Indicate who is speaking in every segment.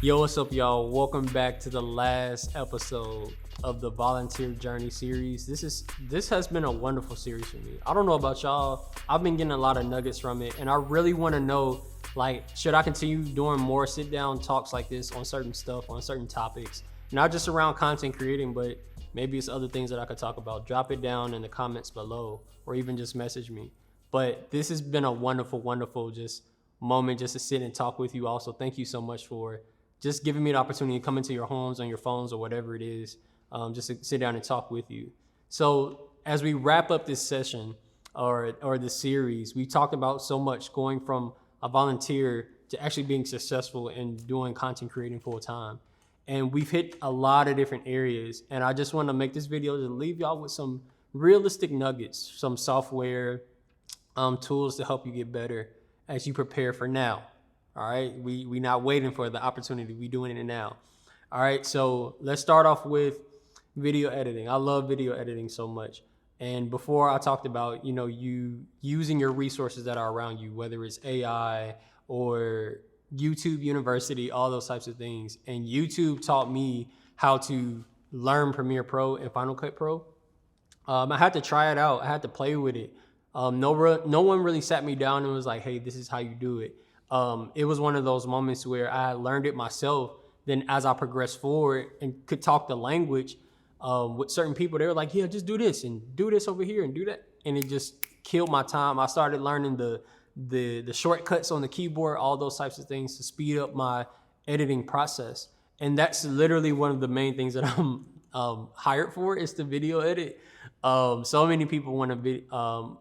Speaker 1: Yo, what's up, y'all? Welcome back to the last episode of the Volunteer Journey series. This has been a wonderful series for me. I don't know about y'all. I've been getting a lot of nuggets from it, and I really want to know, like, should I continue doing more sit-down talks like this on certain stuff, on certain topics, not just around content creating, but maybe it's other things that I could talk about. Drop it down in the comments below, or even just message me. But this has been a wonderful, wonderful just moment just to sit and talk with you. Also, thank you so much for just giving me the opportunity to come into your homes, on your phones, or whatever it is, just to sit down and talk with you. So as we wrap up this session or this series, we talked about so much going from a volunteer to actually being successful in doing content creating full time. And we've hit a lot of different areas. And I just want to make this video to leave y'all with some realistic nuggets, some software tools to help you get better as you prepare for now. All right, we not waiting for the opportunity. We doing it now. All right, so let's start off with video editing. I love video editing so much. And before I talked about, you using your resources that are around you, whether it's AI or YouTube University, all those types of things. And YouTube taught me how to learn Premiere Pro and Final Cut Pro. I had to try it out. I had to play with it. No one really sat me down and was like, hey, this is how you do it. It was one of those moments where I learned it myself. Then as I progressed forward and could talk the language with certain people, they were like, yeah, just do this and do this over here and do that. And it just killed my time. I started learning the shortcuts on the keyboard, all those types of things to speed up my editing process. And that's literally one of the main things that I'm hired for, is to video edit. So many people want to,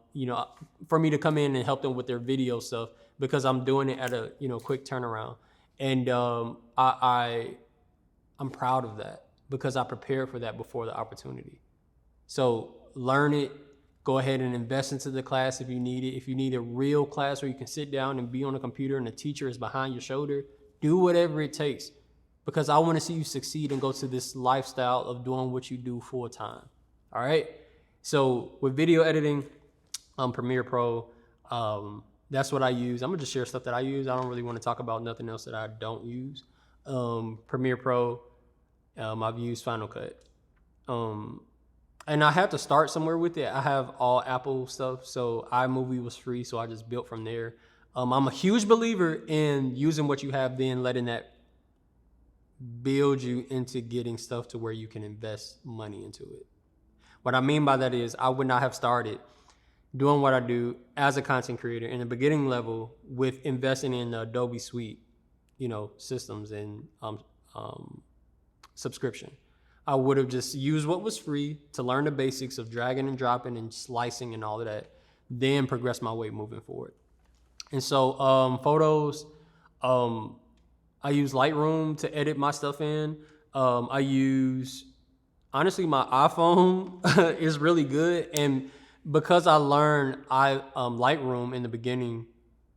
Speaker 1: for me to come in and help them with their video stuff, because I'm doing it at a quick turnaround, and I'm proud of that because I prepared for that before the opportunity. So learn it. Go ahead and invest into the class if you need it. If you need a real class where you can sit down and be on a computer and the teacher is behind your shoulder, do whatever it takes, because I want to see you succeed and go to this lifestyle of doing what you do full time. All right. So with video editing, Premiere Pro, that's what I use. I'm gonna just share stuff that I use. I don't really want to talk about nothing else that I don't use. Premiere Pro, I've used Final Cut. And I had to start somewhere with it. I have all Apple stuff, so iMovie was free, so I just built from there. I'm a huge believer in using what you have, then letting that build you into getting stuff to where you can invest money into it. What I mean by that is I would not have started doing what I do as a content creator in the beginning level with investing in the Adobe Suite, systems and subscription. I would have just used what was free to learn the basics of dragging and dropping and slicing and all of that, then progress my way moving forward. And so photos, I use Lightroom to edit my stuff in. I use, honestly, my iPhone is really good. And because I learned Lightroom in the beginning,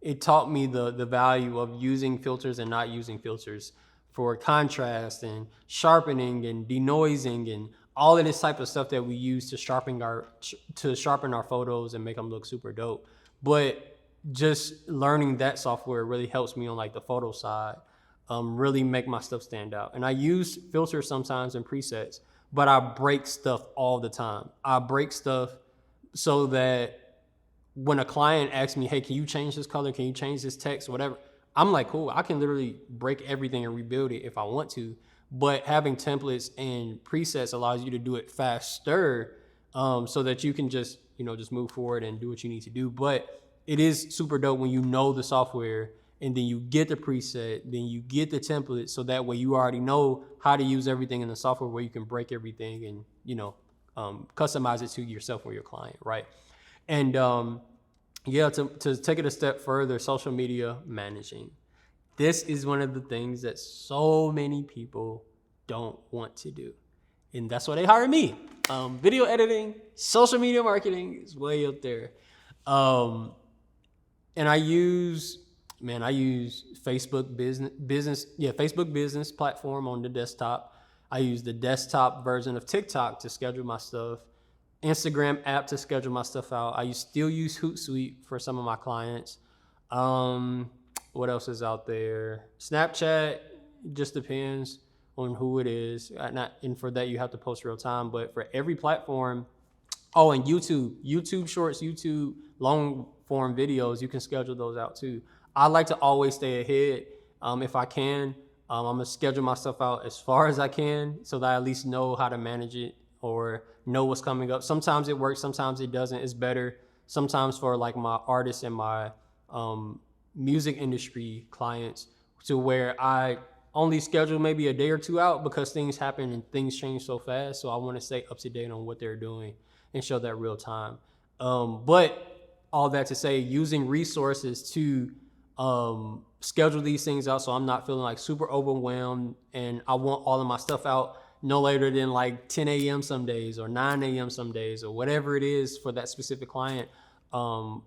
Speaker 1: it taught me the value of using filters and not using filters for contrast and sharpening and denoising and all of this type of stuff that we use to sharpen our photos and make them look super dope. But just learning that software really helps me on like the photo side, really make my stuff stand out. And I use filters sometimes and presets, but I break stuff all the time. I break stuff so that when a client asks me, hey, can you change this color? Can you change this text? Whatever. I'm like, cool, I can literally break everything and rebuild it if I want to. But having templates and presets allows you to do it faster, so that you can just move forward and do what you need to do. But it is super dope when you know the software and then you get the preset, then you get the template, so that way you already know how to use everything in the software where you can break everything and, customize it to yourself or your client, right? And to take it a step further, social media managing. This is one of the things that so many people don't want to do. And that's why they hire me. Video editing, social media marketing is way up there. And I use Facebook Facebook business platform on the desktop. I use the desktop version of TikTok to schedule my stuff. Instagram app to schedule my stuff out. I still use Hootsuite for some of my clients. What else is out there? Snapchat It just depends on who it is. And for that, you have to post real time. But for every platform, oh, and YouTube Shorts, YouTube long form videos, you can schedule those out too. I like to always stay ahead if I can. I'm gonna schedule my stuff out as far as I can so that I at least know how to manage it or know what's coming up. Sometimes it works, sometimes it doesn't. It's better sometimes for like my artists and my music industry clients to where I only schedule maybe a day or two out because things happen and things change so fast. So I want to stay up to date on what they're doing and show that real time. But all that to say, using resources to schedule these things out so I'm not feeling like super overwhelmed and I want all of my stuff out no later than like 10 a.m. some days or 9 a.m. some days or whatever it is for that specific client.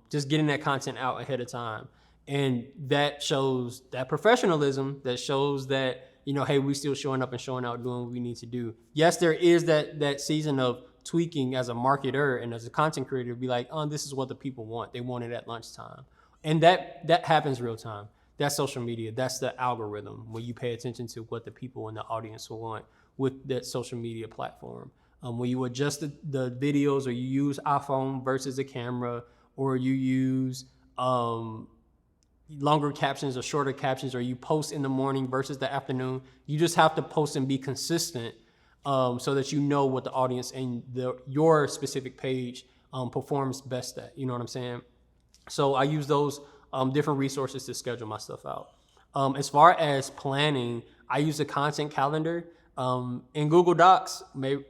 Speaker 1: Just getting that content out ahead of time. And that shows that professionalism, that shows that, you know, hey, we still showing up and showing out, doing what we need to do. Yes, there is that season of tweaking as a marketer and as a content creator, be like, oh, this is what the people want. They want it at lunchtime. And that happens real time. That's social media. That's the algorithm when you pay attention to what the people in the audience will want with that social media platform. When you adjust the videos or you use iPhone versus a camera or you use longer captions or shorter captions or you post in the morning versus the afternoon, you just have to post and be consistent so that you know what the audience and your specific page performs best at. You know what I'm saying? So I use those different resources to schedule my stuff out. As far as planning, I use a content calendar in Google Docs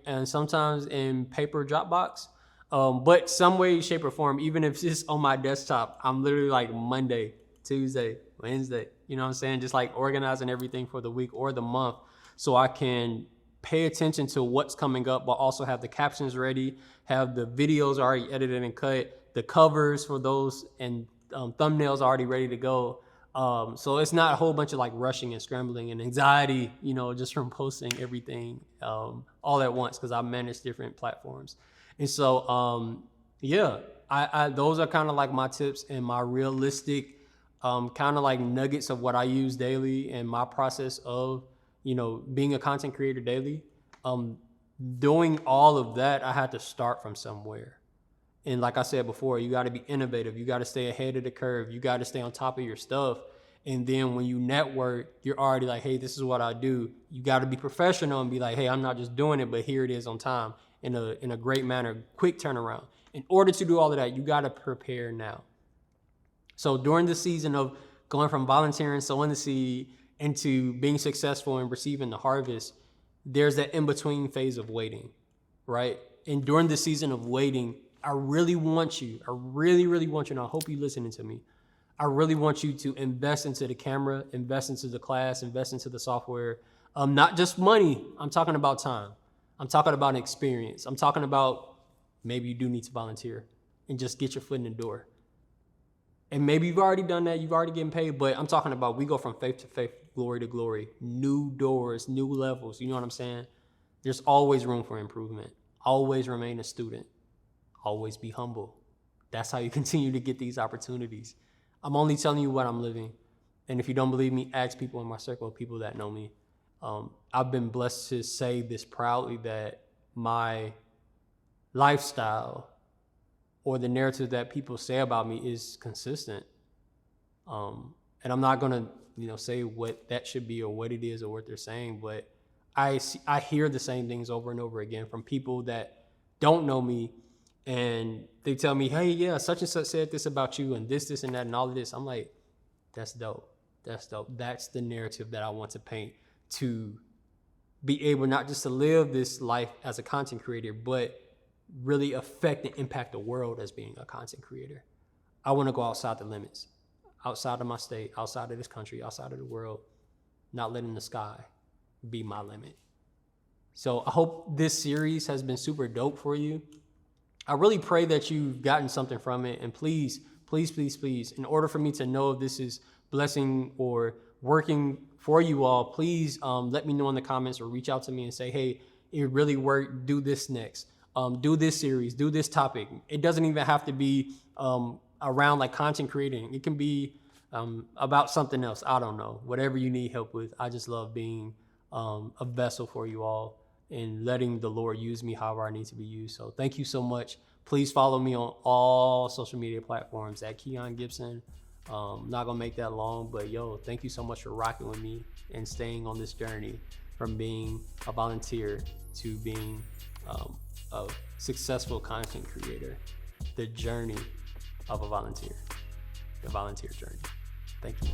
Speaker 1: and sometimes in paper Dropbox. But some way, shape, or form, even if it's on my desktop, I'm literally like Monday, Tuesday, Wednesday, you know what I'm saying? Just like organizing everything for the week or the month so I can pay attention to what's coming up, but also have the captions ready, have the videos already edited and cut, the covers for those and thumbnails already ready to go. So it's not a whole bunch of like rushing and scrambling and anxiety, you know, just from posting everything all at once because I manage different platforms. And so, yeah, I those are kind of like my tips and my realistic kind of like nuggets of what I use daily and my process of, you know, being a content creator daily. Doing all of that, I had to start from somewhere. And like I said before, you got to be innovative. You got to stay ahead of the curve. You got to stay on top of your stuff. And then when you network, you're already like, hey, this is what I do. You got to be professional and be like, hey, I'm not just doing it, but here it is on time in a great manner, quick turnaround. In order to do all of that, you got to prepare now. So during the season of going from volunteering, sowing the seed, into being successful and receiving the harvest, there's that in-between phase of waiting, right? And during the season of waiting, I really want you, and I hope you're listening to me. I really want you to invest into the camera, invest into the class, invest into the software. Not just money, I'm talking about time. I'm talking about experience. I'm talking about maybe you do need to volunteer and just get your foot in the door. And maybe you've already done that, you've already getting paid, but I'm talking about we go from faith to faith, glory to glory, new doors, new levels, you know what I'm saying? There's always room for improvement. Always remain a student. Always be humble. That's how you continue to get these opportunities. I'm only telling you what I'm living. And if you don't believe me, ask people in my circle of people that know me. I've been blessed to say this proudly that my lifestyle or the narrative that people say about me is consistent. And I'm not gonna, say what that should be or what it is or what they're saying, but I hear the same things over and over again from people that don't know me, and they tell me, hey, yeah, such and such said this about you and this and that and all of this. I'm like, that's dope. That's dope. That's the narrative that I want to paint, to be able not just to live this life as a content creator, but really affect and impact the world as being a content creator. I want to go outside the limits, outside of my state, outside of this country, outside of the world, not letting the sky be my limit. So I hope this series has been super dope for you. I really pray that you've gotten something from it. And please, please, please, please, in order for me to know if this is blessing or working for you all, please let me know in the comments or reach out to me and say, hey, it really worked. Do this next. Do this series, do this topic. It doesn't even have to be around like content creating. It can be about something else. I don't know. Whatever you need help with, I just love being a vessel for you all and letting the Lord use me however I need to be used. So thank you so much. Please follow me on all social media platforms at Keon Gibson. Not gonna make that long, but yo, thank you so much for rocking with me and staying on this journey from being a volunteer to being a successful content creator. The journey of a volunteer, the volunteer journey. Thank you.